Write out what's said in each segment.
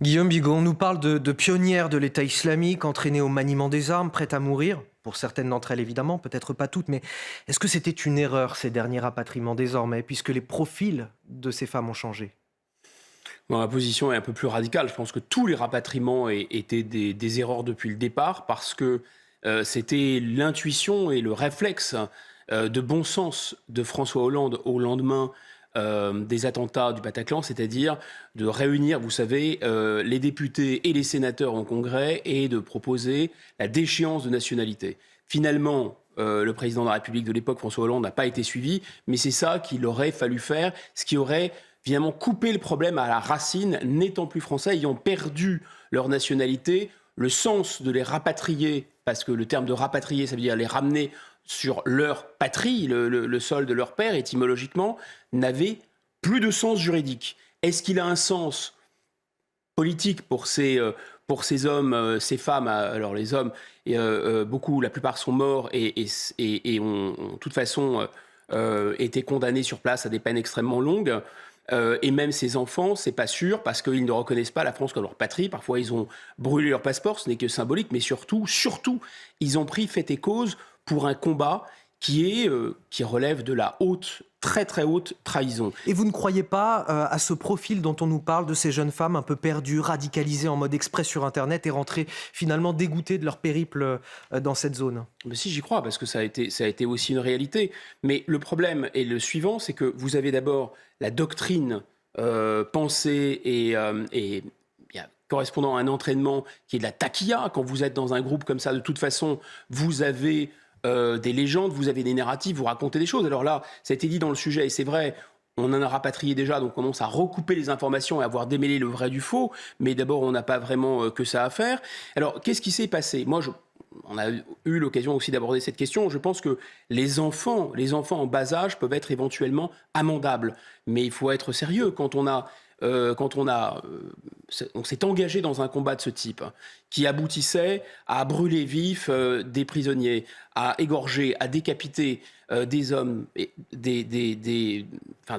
Guillaume Bigot, on nous parle de pionnières de l'État islamique, entraînées au maniement des armes, prêtes à mourir. Pour certaines d'entre elles, évidemment, peut-être pas toutes, mais est-ce que c'était une erreur, ces derniers rapatriements désormais, puisque les profils de ces femmes ont changé? Bon, ma position est un peu plus radicale. Je pense que tous les rapatriements étaient des erreurs depuis le départ parce que c'était l'intuition et le réflexe de bon sens de François Hollande au lendemain des attentats du Bataclan, c'est-à-dire de réunir, vous savez, les députés et les sénateurs en congrès et de proposer la déchéance de nationalité. Finalement, le président de la République de l'époque, François Hollande, n'a pas été suivi, mais c'est ça qu'il aurait fallu faire, ce qui aurait finalement couper le problème à la racine, n'étant plus français, ayant perdu leur nationalité, le sens de les rapatrier, parce que le terme de rapatrier, ça veut dire les ramener sur leur patrie, le sol de leur père, étymologiquement, n'avait plus de sens juridique. Est-ce qu'il a un sens politique pour ces hommes, ces femmes? Alors les hommes, beaucoup, la plupart sont morts et ont, de toute façon, été condamnés sur place à des peines extrêmement longues. Et même ces enfants, c'est pas sûr, parce qu'ils ne reconnaissent pas la France comme leur patrie. Parfois, ils ont brûlé leur passeport, ce n'est que symbolique, mais surtout, ils ont pris fait et cause pour un combat qui relève de la haute, très très haute trahison. Et vous ne croyez pas à ce profil dont on nous parle, de ces jeunes femmes un peu perdues, radicalisées en mode express sur Internet et rentrées finalement dégoûtées de leur périple dans cette zone? Mais si, j'y crois, parce que ça a été aussi une réalité. Mais le problème est le suivant, c'est que vous avez d'abord la doctrine pensée et correspondant à un entraînement qui est de la taquilla. Quand vous êtes dans un groupe comme ça, de toute façon, vous avez des légendes, vous avez des narratifs, vous racontez des choses. Alors là, ça a été dit dans le sujet, et c'est vrai, on en a rapatrié déjà, donc on commence à recouper les informations et à avoir démêlé le vrai du faux, mais d'abord, on n'a pas vraiment que ça à faire. Alors, qu'est-ce qui s'est passé? On a eu l'occasion aussi d'aborder cette question. Je pense que les enfants en bas âge peuvent être éventuellement amendables, mais il faut être sérieux on s'est engagé dans un combat de ce type, hein, qui aboutissait à brûler vifs des prisonniers, à égorger, à décapiter des hommes, des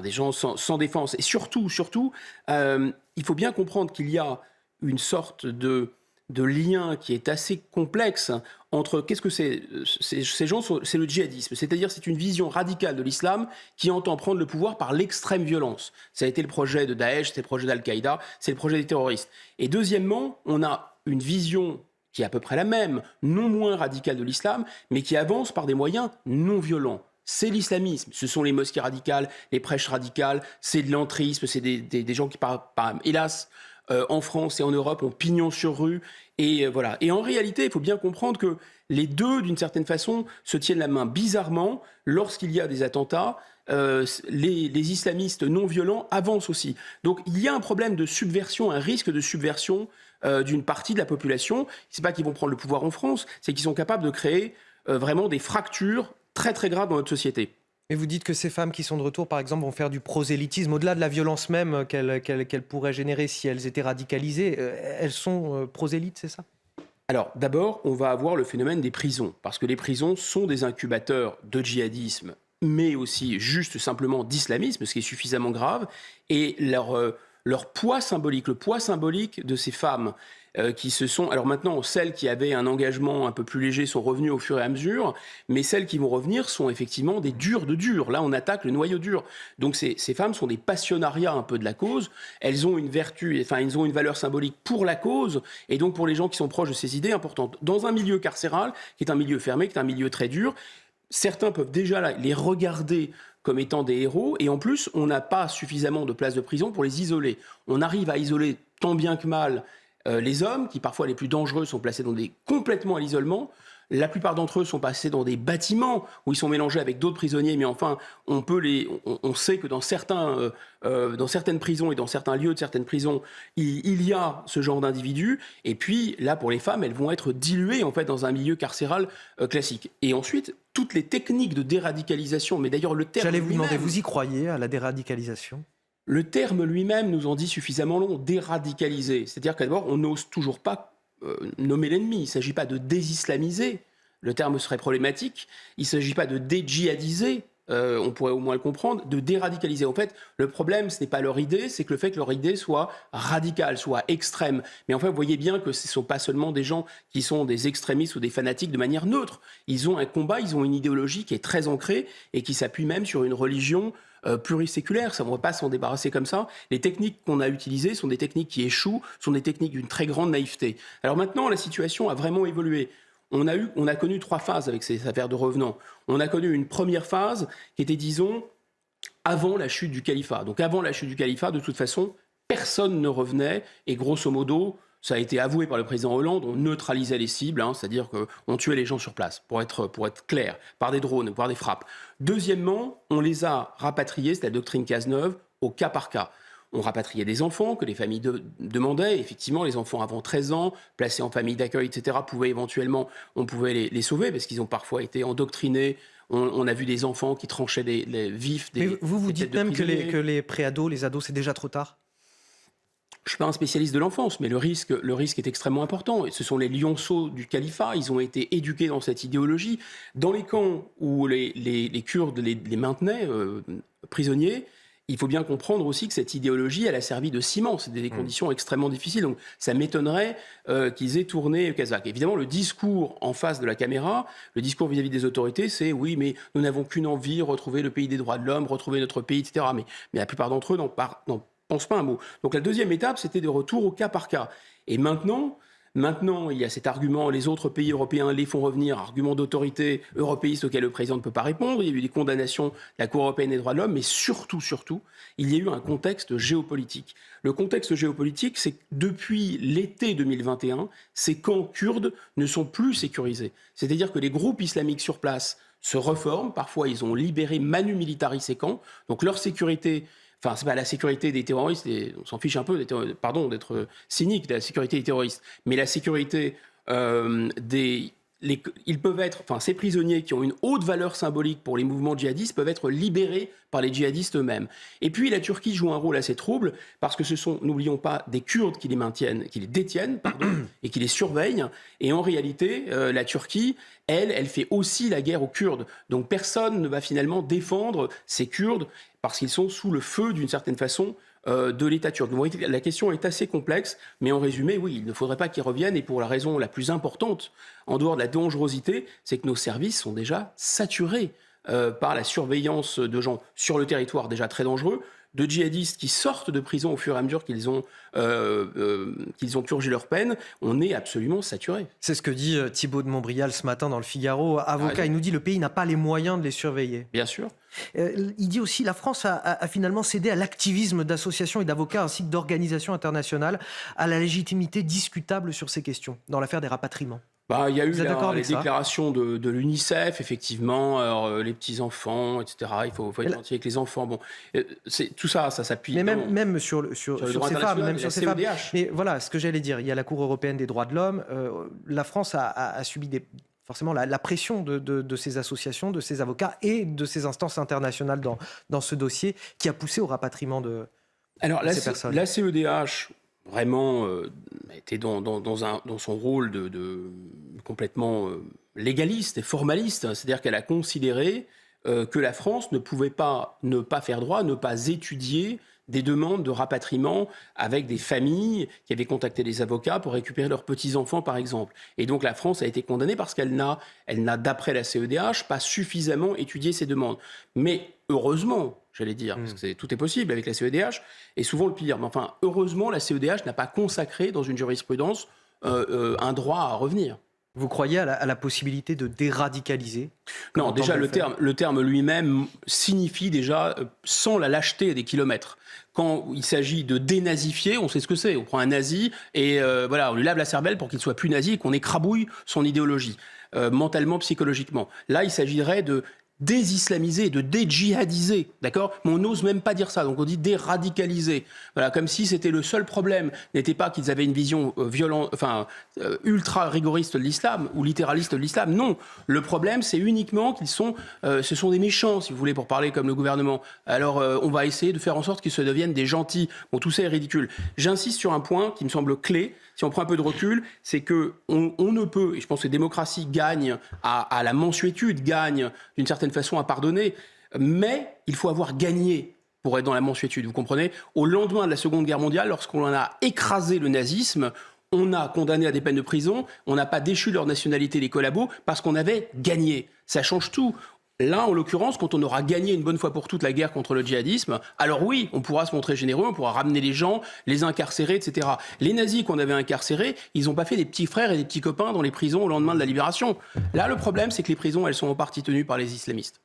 gens sans défense. Et surtout, il faut bien comprendre qu'il y a une sorte de lien qui est assez complexe entre qu'est-ce que ces gens, c'est le djihadisme, c'est-à-dire c'est une vision radicale de l'islam qui entend prendre le pouvoir par l'extrême violence. Ça a été le projet de Daesh, c'est le projet d'Al-Qaïda, c'est le projet des terroristes. Et deuxièmement, on a une vision qui est à peu près la même, non moins radicale de l'islam, mais qui avance par des moyens non violents. C'est l'islamisme, ce sont les mosquées radicales, les prêches radicales, c'est de l'entrisme, c'est des gens qui, hélas, en France et en Europe, ont pignon sur rue. Et voilà. Et en réalité, il faut bien comprendre que les deux, d'une certaine façon, se tiennent la main. Bizarrement, lorsqu'il y a des attentats, les islamistes non violents avancent aussi. Donc il y a un problème de subversion, un risque de subversion d'une partie de la population. C'est pas qu'ils vont prendre le pouvoir en France, c'est qu'ils sont capables de créer vraiment des fractures très très graves dans notre société. Et vous dites que ces femmes qui sont de retour, par exemple, vont faire du prosélytisme, au-delà de la violence même qu'elles pourraient générer si elles étaient radicalisées. Elles sont prosélytes, c'est ça? Alors, d'abord, on va avoir le phénomène des prisons, parce que les prisons sont des incubateurs de djihadisme, mais aussi juste simplement d'islamisme, ce qui est suffisamment grave, et leur poids symbolique, le poids symbolique de ces femmes qui se sont... Alors maintenant, celles qui avaient un engagement un peu plus léger sont revenues au fur et à mesure, mais celles qui vont revenir sont effectivement des durs de durs. Là, on attaque le noyau dur. Donc ces femmes sont des passionnariats un peu de la cause. Elles ont une vertu, enfin, elles ont une valeur symbolique pour la cause, et donc pour les gens qui sont proches de ces idées importantes. Dans un milieu carcéral, qui est un milieu fermé, qui est un milieu très dur, certains peuvent déjà les regarder comme étant des héros, et en plus, on n'a pas suffisamment de places de prison pour les isoler. On arrive à isoler tant bien que mal les hommes, qui parfois les plus dangereux, sont placés complètement à l'isolement. La plupart d'entre eux sont passés dans des bâtiments où ils sont mélangés avec d'autres prisonniers, mais enfin, on sait que dans certaines prisons et dans certains lieux de certaines prisons, il y a ce genre d'individus. Et puis, là, pour les femmes, elles vont être diluées, en fait, dans un milieu carcéral classique. Et ensuite, toutes les techniques de déradicalisation, mais d'ailleurs, le terme J'allais vous demander, lui-même... vous y croyez à la déradicalisation? Le terme lui-même nous en dit suffisamment long, déradicaliser. C'est-à-dire qu'à d'abord, on n'ose toujours pas nommer l'ennemi. Il ne s'agit pas de désislamiser. Le terme serait problématique. Il ne s'agit pas de dédjihadiser. on pourrait au moins le comprendre, de déradicaliser. En fait, le problème, ce n'est pas leur idée, c'est que le fait que leur idée soit radicale, soit extrême. Mais en fait, vous voyez bien que ce ne sont pas seulement des gens qui sont des extrémistes ou des fanatiques de manière neutre. Ils ont un combat, ils ont une idéologie qui est très ancrée et qui s'appuie même sur une religion pluriséculaire. Ça, on ne va pas s'en débarrasser comme ça. Les techniques qu'on a utilisées sont des techniques qui échouent, sont des techniques d'une très grande naïveté. Alors maintenant, la situation a vraiment évolué. On a connu 3 phases avec ces affaires de revenants. On a connu une première phase qui était, disons, avant la chute du califat. Donc avant la chute du califat, de toute façon, personne ne revenait et grosso modo, ça a été avoué par le président Hollande, on neutralisait les cibles, c'est-à-dire qu'on tuait les gens sur place, pour être clair, par des drones, par des frappes. Deuxièmement, on les a rapatriés, c'est la doctrine Cazeneuve, au cas par cas. On rapatriait des enfants que les familles demandaient. Effectivement, les enfants avant 13 ans, placés en famille d'accueil, etc., on pouvait les sauver parce qu'ils ont parfois été endoctrinés. On a vu des enfants qui tranchaient les vifs. Mais vous dites même que les préados, les ados, c'est déjà trop tard? Je ne suis pas un spécialiste de l'enfance, mais le risque est extrêmement important. Et ce sont les lionceaux du califat. Ils ont été éduqués dans cette idéologie. Dans les camps où les Kurdes les maintenaient prisonniers, il faut bien comprendre aussi que cette idéologie, elle a servi de ciment. C'est des conditions extrêmement difficiles. Donc, ça m'étonnerait qu'ils aient tourné kazakh. Évidemment, le discours en face de la caméra, le discours vis-à-vis des autorités, c'est « oui, mais nous n'avons qu'une envie, retrouver le pays des droits de l'homme, retrouver notre pays, etc. » Mais la plupart d'entre eux n'en pensent pas un mot. Donc, la deuxième étape, c'était de retour au cas par cas. Et maintenant, il y a cet argument, les autres pays européens les font revenir, argument d'autorité européiste auquel le président ne peut pas répondre. Il y a eu des condamnations de la Cour européenne des droits de l'homme, mais surtout, il y a eu un contexte géopolitique. Le contexte géopolitique, c'est que depuis l'été 2021, ces camps kurdes ne sont plus sécurisés. C'est-à-dire que les groupes islamiques sur place se reforment. Parfois, ils ont libéré manu militari ces camps. Donc leur sécurité... Enfin, c'est pas la sécurité des terroristes, on s'en fiche un peu, d'être cynique, de la sécurité des terroristes, mais la sécurité ils peuvent être, ces prisonniers qui ont une haute valeur symbolique pour les mouvements djihadistes peuvent être libérés par les djihadistes eux-mêmes. Et puis la Turquie joue un rôle assez trouble parce que ce sont, n'oublions pas, des Kurdes qui les détiennent, et qui les surveillent. Et en réalité, la Turquie, elle fait aussi la guerre aux Kurdes. Donc personne ne va finalement défendre ces Kurdes parce qu'ils sont sous le feu, d'une certaine façon, de l'État turc. Vous voyez, la question est assez complexe, mais en résumé, oui, il ne faudrait pas qu'ils reviennent. Et pour la raison la plus importante, en dehors de la dangerosité, c'est que nos services sont déjà saturés par la surveillance de gens sur le territoire déjà très dangereux, de djihadistes qui sortent de prison au fur et à mesure qu'ils ont purgé leur peine. On est absolument saturé. C'est ce que dit Thibault de Montbrial ce matin dans le Figaro. Avocat, il nous dit que le pays n'a pas les moyens de les surveiller. Bien sûr. Il dit aussi que la France a finalement cédé à l'activisme d'associations et d'avocats ainsi que d'organisations internationales, à la légitimité discutable sur ces questions, dans l'affaire des rapatriements. Il y a eu les déclarations de l'UNICEF, effectivement, les petits-enfants, etc. Il faut être gentil avec les enfants. Bon, tout ça s'appuie. Mais même sur ces femmes, même sur ces femmes. Mais voilà, ce que j'allais dire, il y a la Cour européenne des droits de l'homme. La France a subi forcément la pression de ces associations, de ces avocats et de ces instances internationales dans ce dossier qui a poussé au rapatriement de ces personnes. La CEDH... vraiment était dans son rôle de complètement légaliste et formaliste. C'est-à-dire qu'elle a considéré que la France ne pouvait pas ne pas faire droit, ne pas étudier des demandes de rapatriement avec des familles qui avaient contacté des avocats pour récupérer leurs petits-enfants, par exemple. Et donc la France a été condamnée parce qu'elle n'a, d'après la CEDH, pas suffisamment étudié ces demandes. Mais heureusement, j'allais dire, parce que tout est possible avec la CEDH, et souvent le pire. Mais enfin, heureusement, la CEDH n'a pas consacré dans une jurisprudence un droit à revenir. Vous croyez à la possibilité de déradicaliser? Non, déjà, le terme lui-même signifie déjà sans la lâcheté des kilomètres. Quand il s'agit de dénazifier, on sait ce que c'est. On prend un nazi et on lui lave la cervelle pour qu'il soit plus nazi et qu'on écrabouille son idéologie, mentalement, psychologiquement. Là, il s'agirait de désislamiser, de dédjihadiser, d'accord? Mais on n'ose même pas dire ça, donc on dit déradicaliser. Voilà, comme si c'était le seul problème, n'était pas qu'ils avaient une vision ultra rigoriste de l'islam ou littéraliste de l'islam. Non, le problème c'est uniquement ce sont des méchants, si vous voulez, pour parler comme le gouvernement. Alors on va essayer de faire en sorte qu'ils se deviennent des gentils. Bon, tout ça est ridicule. J'insiste sur un point qui me semble clé. Si on prend un peu de recul, c'est que on ne peut, et je pense que la démocratie gagne à la mansuétude, gagne d'une certaine façon à pardonner. Mais il faut avoir gagné pour être dans la mansuétude, vous comprenez? Au lendemain de la Seconde Guerre mondiale, lorsqu'on a écrasé le nazisme, on a condamné à des peines de prison, on n'a pas déchu leur nationalité les collabos parce qu'on avait gagné. Ça change tout. Là, en l'occurrence, quand on aura gagné une bonne fois pour toutes la guerre contre le djihadisme, alors oui, on pourra se montrer généreux, on pourra ramener les gens, les incarcérer, etc. Les nazis qu'on avait incarcérés, ils n'ont pas fait des petits frères et des petits copains dans les prisons au lendemain de la libération. Là, le problème, c'est que les prisons, elles sont en partie tenues par les islamistes.